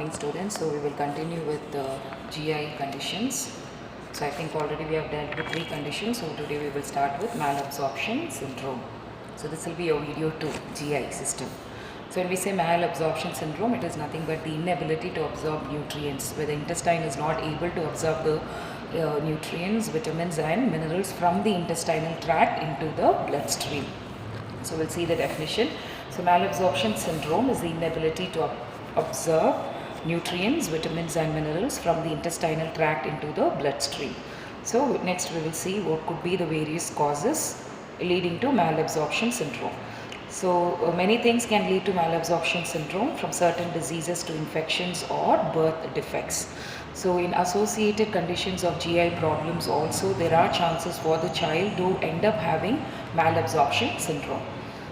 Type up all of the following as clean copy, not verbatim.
morning students. So we will continue with the GI conditions. So I think already we have dealt with 3 conditions. So today we will start with malabsorption syndrome. So this will be a video 2 GI system. So when we say malabsorption syndrome, it is nothing but the inability to absorb nutrients, where the intestine is not able to absorb the nutrients, vitamins and minerals from the intestinal tract into the bloodstream. So we'll see the definition. So malabsorption syndrome is the inability to absorb nutrients, vitamins and minerals from the intestinal tract into the bloodstream. So next we will see what could be the various causes leading to malabsorption syndrome. So many things can lead to malabsorption syndrome, from certain diseases to infections or birth defects. So in associated conditions of GI problems also, there are chances for the child to end up having malabsorption syndrome.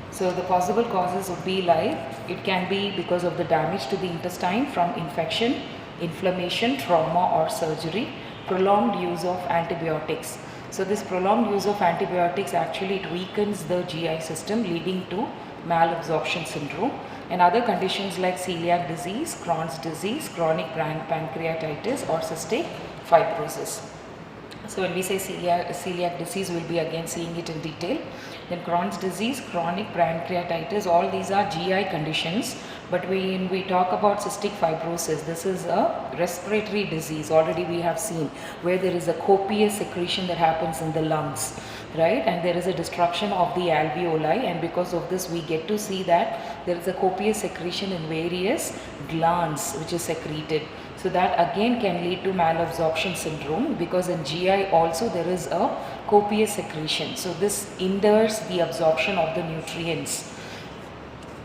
So the possible causes would be like, it can be because of the damage to the intestine from infection, inflammation, trauma or surgery, prolonged use of antibiotics. So this prolonged use of antibiotics actually it weakens the GI system, leading to malabsorption syndrome, and other conditions like celiac disease, Crohn's disease, chronic pancreatitis or cystic fibrosis. So when we say celiac disease, we will be again seeing it in detail. Then Crohn's disease, chronic pancreatitis, all these are GI conditions. But when we talk about cystic fibrosis, this is a respiratory disease. Already we have seen where there is a copious secretion that happens in the lungs, right? And there is a destruction of the alveoli, and because of this we get to see that there is a copious secretion in various glands which is secreted. So that again can lead to malabsorption syndrome, because in GI also there is a copious secretion. So this hinders the absorption of the nutrients.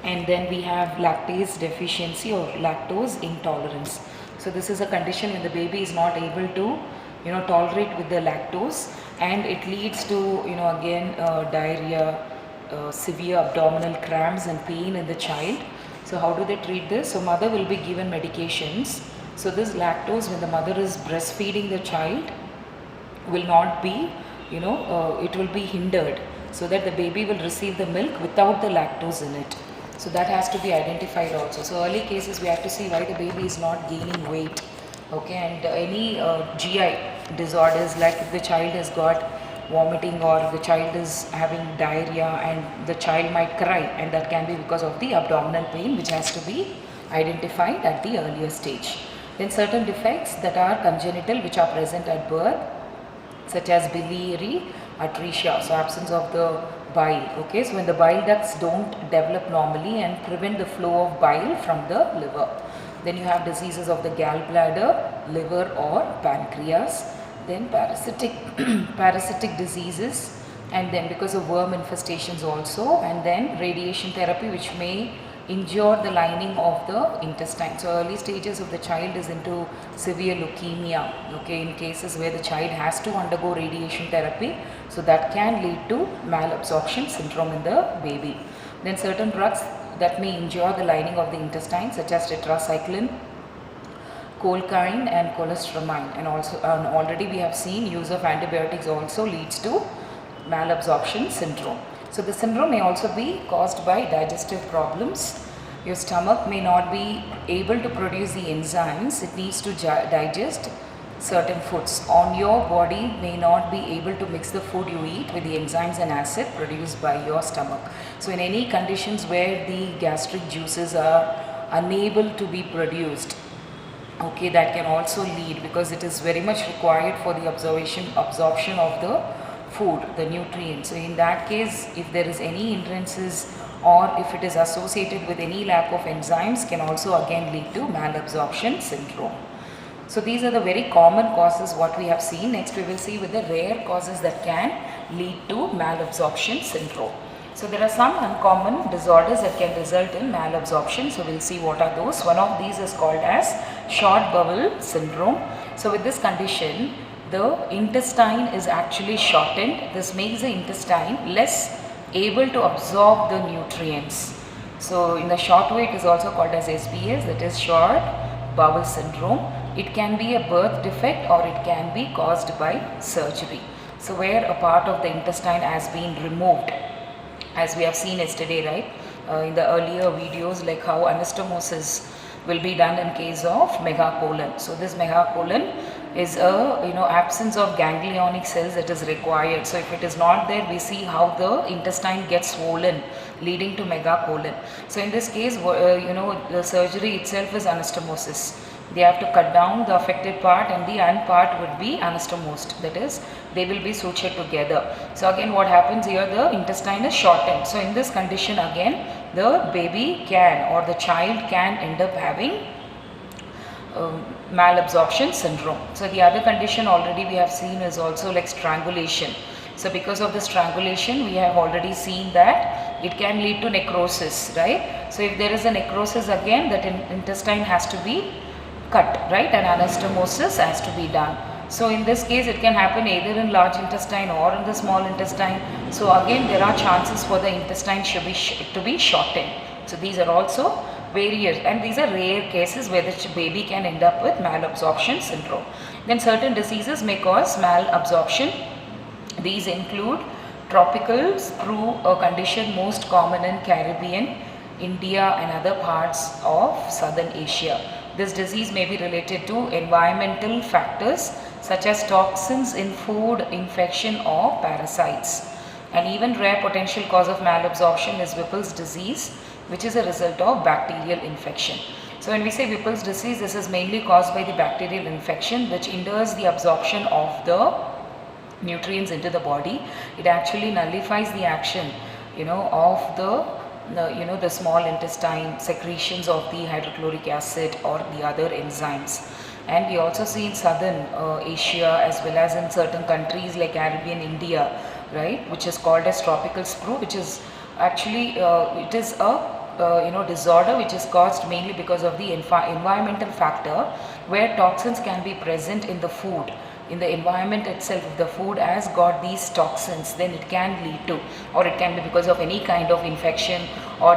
And then we have lactase deficiency or lactose intolerance. So this is a condition when the baby is not able to tolerate with the lactose, and it leads to again diarrhea, severe abdominal cramps and pain in the child. So how do they treat this? So mother will be given medications. So this lactose, when the mother is breastfeeding the child, will not be, it will be hindered, so that the baby will receive the milk without the lactose in it. So that has to be identified also. So early cases we have to see why the baby is not gaining weight. Okay, and any GI disorders, like if the child has got vomiting or the child is having diarrhea, and the child might cry, and that can be because of the abdominal pain, which has to be identified at the earlier stage. Then certain defects that are congenital, which are present at birth, such as biliary atresia, so absence of the bile. Okay, so when the bile ducts don't develop normally and prevent the flow of bile from the liver. Then you have diseases of the gallbladder, liver or pancreas. Then parasitic diseases, and then because of worm infestations also, and then radiation therapy, which may injure the lining of the intestine. So early stages of the child is into severe leukemia, okay, in cases where the child has to undergo radiation therapy. So that can lead to malabsorption syndrome in the baby. Then certain drugs that may injure the lining of the intestine, such as tetracycline, colchicine and cholestyramine, and also already we have seen use of antibiotics also leads to malabsorption syndrome. So the syndrome may also be caused by digestive problems. Your stomach may not be able to produce the enzymes it needs to digest certain foods, on your body may not be able to mix the food you eat with the enzymes and acid produced by your stomach. So in any conditions where the gastric juices are unable to be produced, okay, that can also lead, because it is very much required for the absorption of the food, the nutrients. So in that case, if there is any hindrances or if it is associated with any lack of enzymes, can also again lead to malabsorption syndrome. So these are the very common causes what we have seen. Next we will see with the rare causes that can lead to malabsorption syndrome. So there are some uncommon disorders that can result in malabsorption. So we'll see what are those. One of these is called as short bowel syndrome. So with this condition, the intestine is actually shortened. This makes the intestine less able to absorb the nutrients. So in the short way it is also called as SBS, that is short bowel syndrome. It can be a birth defect or it can be caused by surgery. So where a part of the intestine has been removed, as we have seen yesterday, right, in the earlier videos, like how anastomosis will be done in case of megacolon. So this megacolon is a absence of ganglionic cells that is required. So if it is not there, we see how the intestine gets swollen, leading to megacolon. So in this case, the surgery itself is anastomosis. They have to cut down the affected part and the end part would be anastomosed, that is they will be sutured together. So again what happens here, the intestine is shortened. So in this condition again the baby can or the child can end up having malabsorption syndrome. So the other condition already we have seen is also like strangulation. So because of the strangulation we have already seen that it can lead to necrosis, right? So if there is a necrosis again, that intestine has to be cut, right, and anastomosis has to be done. So in this case it can happen either in large intestine or in the small intestine. So again there are chances for the intestine to be shortened. So these are also various, and these are rare cases where the baby can end up with malabsorption syndrome. Then certain diseases may cause malabsorption. These include tropical sprue, a condition most common in Caribbean, India and other parts of southern Asia. This disease may be related to environmental factors such as toxins in food, infection or parasites. An even rare potential cause of malabsorption is Whipple's disease, which is a result of bacterial infection. So when we say Whipple's disease, this is mainly caused by the bacterial infection which hinders the absorption of the nutrients into the body. It actually nullifies the action of the small intestine secretions of the hydrochloric acid or the other enzymes. And we also see in southern Asia as well as in certain countries like Caribbean, India, right, which is called as tropical sprue, which is actually it is a disorder which is caused mainly because of the environmental factor, where toxins can be present in the food. In the environment itself, if the food has got these toxins, then it can lead to, or it can be because of any kind of infection, or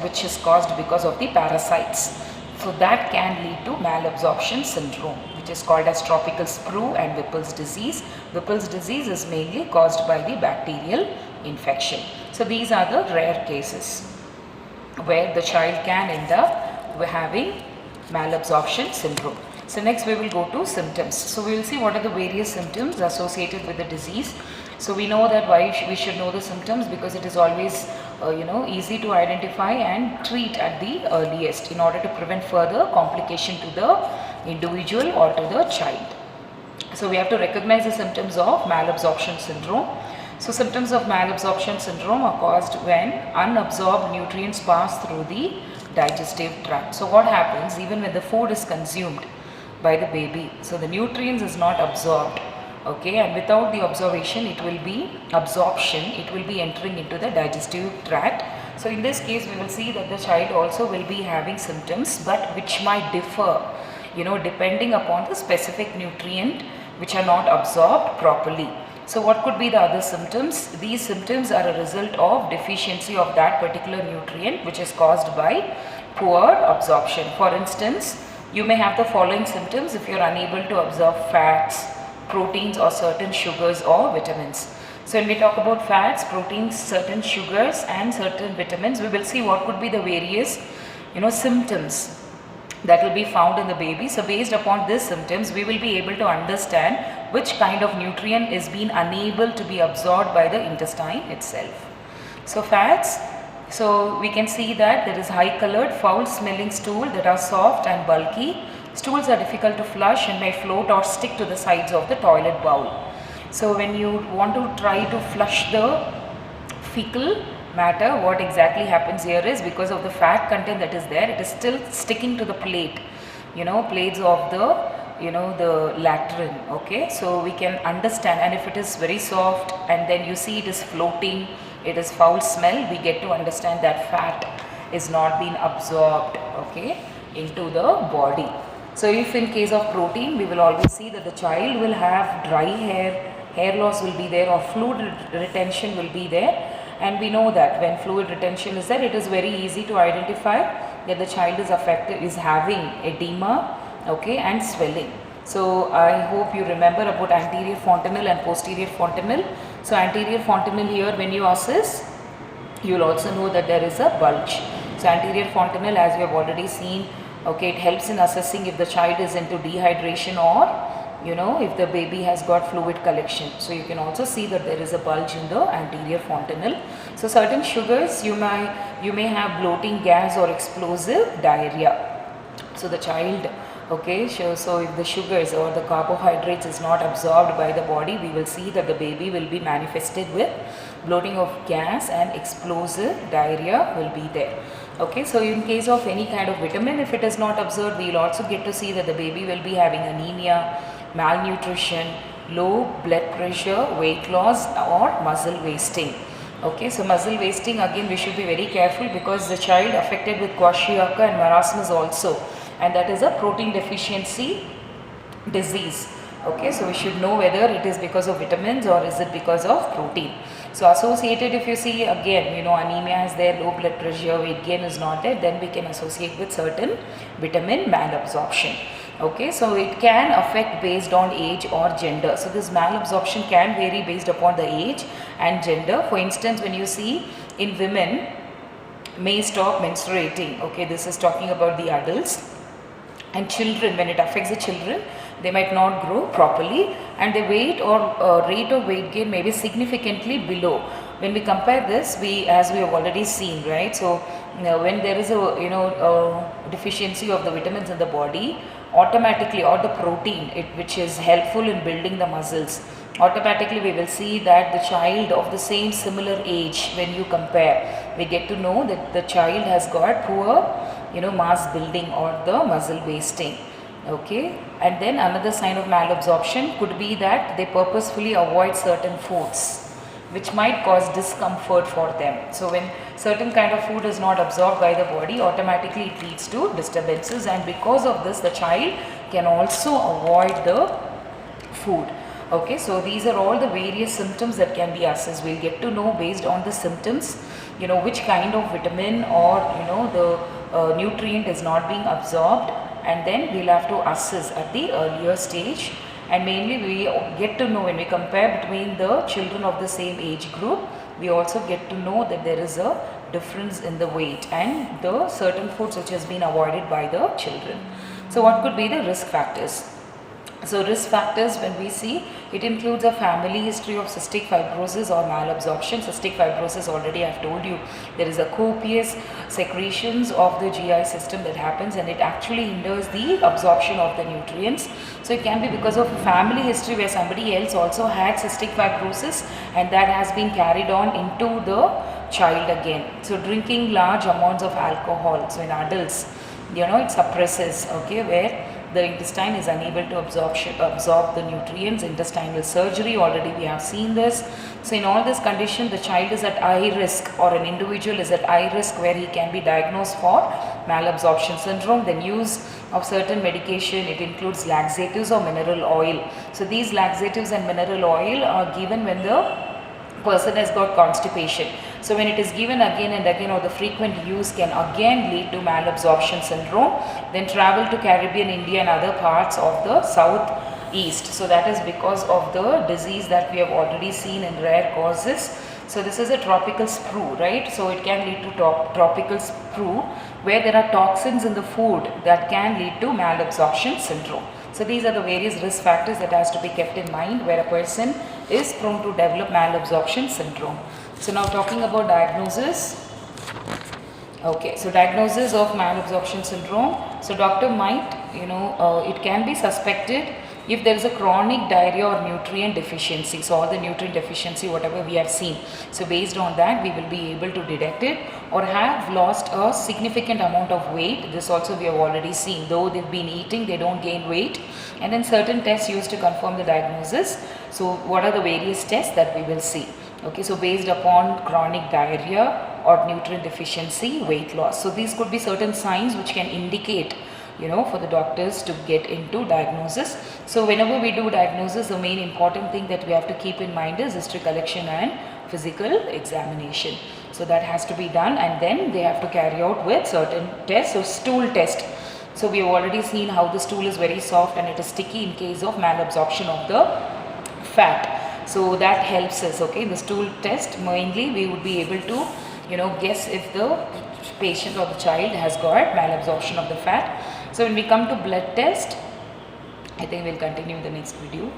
which is caused because of the parasites. So that can lead to malabsorption syndrome, which is called as tropical sprue and Whipple's disease. Whipple's disease is mainly caused by the bacterial infection. So these are the rare cases where the child can end up having malabsorption syndrome. So next we will go to symptoms. So we will see what are the various symptoms associated with the disease. So we know that why we should know the symptoms, because it is always easy to identify and treat at the earliest in order to prevent further complication to the individual or to the child. So we have to recognize the symptoms of malabsorption syndrome. So symptoms of malabsorption syndrome are caused when unabsorbed nutrients pass through the digestive tract. So what happens even when the food is consumed by the baby, so the nutrients is not absorbed, okay, and without the absorption it will be entering into the digestive tract. So in this case we will see that the child also will be having symptoms, but which might differ depending upon the specific nutrient which are not absorbed properly. So what could be the other symptoms? These symptoms are a result of deficiency of that particular nutrient which is caused by poor absorption. For instance, you may have the following symptoms if you are unable to absorb fats, proteins or certain sugars or vitamins. So when we talk about fats, proteins, certain sugars and certain vitamins, we will see what could be the various symptoms that will be found in the baby. So based upon these symptoms, we will be able to understand which kind of nutrient is being unable to be absorbed by the intestine itself. So fats, so we can see that there is high colored, foul smelling stool that are soft and bulky. Stools are difficult to flush and may float or stick to the sides of the toilet bowl. So when you want to try to flush the fecal matter, what exactly happens here is, because of the fat content that is there, it is still sticking to the plate, plates of the latrine, okay. So we can understand, and if it is very soft and then you see it is floating, it is foul smell, we get to understand that fat is not being absorbed, okay, into the body. So if in case of protein, we will always see that the child will have dry hair loss will be there, or fluid retention will be there. And we know that when fluid retention is there, it is very easy to identify that the child is having edema, okay, and swelling. So I hope you remember about anterior fontanelle and posterior fontanelle. So anterior fontanelle here, when you assess, you will also know that there is a bulge. So anterior fontanelle, as we have already seen, Okay, it helps in assessing if the child is into dehydration or if the baby has got fluid collection. So you can also see that there is a bulge in the anterior fontanelle. So certain sugars you may have bloating, gas or explosive diarrhea. So the child, okay, so if the sugars or the carbohydrates is not absorbed by the body, we will see that the baby will be manifested with bloating of gas and explosive diarrhea will be there. Okay, so in case of any kind of vitamin, if it is not absorbed, we will also get to see that the baby will be having anemia, malnutrition, low blood pressure, weight loss or muscle wasting. Okay, so muscle wasting, again we should be very careful because the child affected with kwashiorkor and marasmus also, and that is a protein deficiency disease. Okay, so we should know whether it is because of vitamins or is it because of protein. So associated, if you see again, anemia is there, low blood pressure, weight gain is not there, then we can associate with certain vitamin malabsorption. Okay, so it can affect based on age or gender. So this malabsorption can vary based upon the age and gender. For instance, when you see in women may stop menstruating, okay, this is talking about the adults, and children, when it affects the children, they might not grow properly and the weight or rate of weight gain may be significantly below. When we compare this, as we have already seen, right? So when there is a deficiency of the vitamins in the body, automatically, or the protein which is helpful in building the muscles, automatically we will see that the child of the same similar age, when you compare, we get to know that the child has got poor mass building or the muscle wasting. Okay, and then another sign of malabsorption could be that they purposefully avoid certain foods which might cause discomfort for them. So when certain kind of food is not absorbed by the body, automatically it leads to disturbances, and because of this the child can also avoid the food. Okay, so these are all the various symptoms that can be assessed. We'll get to know based on the symptoms, which kind of vitamin or the nutrient is not being absorbed, and then we'll have to assess at the earlier stage. And mainly we get to know when we compare between the children of the same age group, we also get to know that there is a difference in the weight and the certain foods which has been avoided by the children. So what could be the risk factors? So risk factors, when we see, it includes a family history of cystic fibrosis or malabsorption. Cystic fibrosis, already I have told you, there is a copious secretions of the GI system that happens, and it actually hinders the absorption of the nutrients. So it can be because of family history where somebody else also had cystic fibrosis and that has been carried on into the child again. So drinking large amounts of alcohol, so in adults, it suppresses, okay, where the intestine is unable to absorb the nutrients. Intestinal surgery, already we have seen this. So in all this condition, the child is at high risk, or an individual is at high risk where he can be diagnosed for malabsorption syndrome. Then use of certain medication, it includes laxatives or mineral oil. So these laxatives and mineral oil are given when the person has got constipation. So when it is given again and again, or the frequent use can again lead to malabsorption syndrome. Then travel to Caribbean, India and other parts of the southeast. So that is because of the disease that we have already seen in rare causes. So this is a tropical sprue, right? So it can lead to tropical sprue where there are toxins in the food that can lead to malabsorption syndrome. So these are the various risk factors that has to be kept in mind where a person is prone to develop malabsorption syndrome. So now talking about diagnosis. Okay, so diagnosis of malabsorption syndrome. So doctor might, it can be suspected if there is a chronic diarrhea or nutrient deficiency. So all the nutrient deficiency, whatever we have seen. So based on that, we will be able to detect it, or have lost a significant amount of weight. This also we have already seen. Though they've been eating, they don't gain weight. And then certain tests used to confirm the diagnosis. So what are the various tests that we will see? Okay, so based upon chronic diarrhea or nutrient deficiency, weight loss. So these could be certain signs which can indicate, for the doctors to get into diagnosis. So whenever we do diagnosis, the main important thing that we have to keep in mind is history collection and physical examination. So that has to be done, and then they have to carry out with certain tests. So stool test. So we have already seen how the stool is very soft and it is sticky in case of malabsorption of the fat. So that helps us, okay. The stool test, mainly we would be able to, guess if the patient or the child has got malabsorption of the fat. So when we come to blood test, I think we'll continue in the next video.